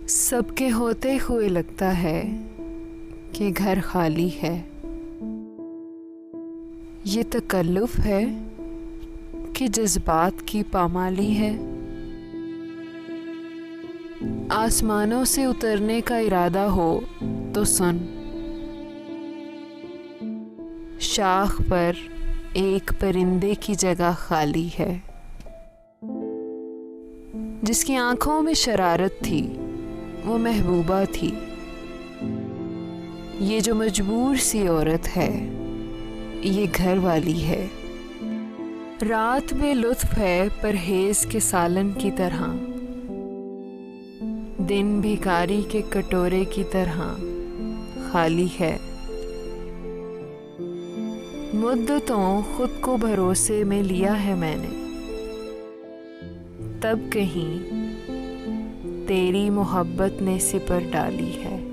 सबके होते हुए लगता है कि घर खाली है। ये तकल्लुफ़ है कि जज्बात की पामाली है। आसमानों से उतरने का इरादा हो तो सुन, शाख पर एक परिंदे की जगह खाली है। जिसकी आंखों में शरारत थी वो महबूबा थी। ये जो मजबूर सी औरत है ये घर वाली है। रात में लुत्फ है परहेज के सालन की तरह, दिन भिखारी के कटोरे की तरह खाली है। मुद्दतों खुद को भरोसे में लिया है मैंने, तब कहीं तेरी मोहब्बत ने सिपर डाली है।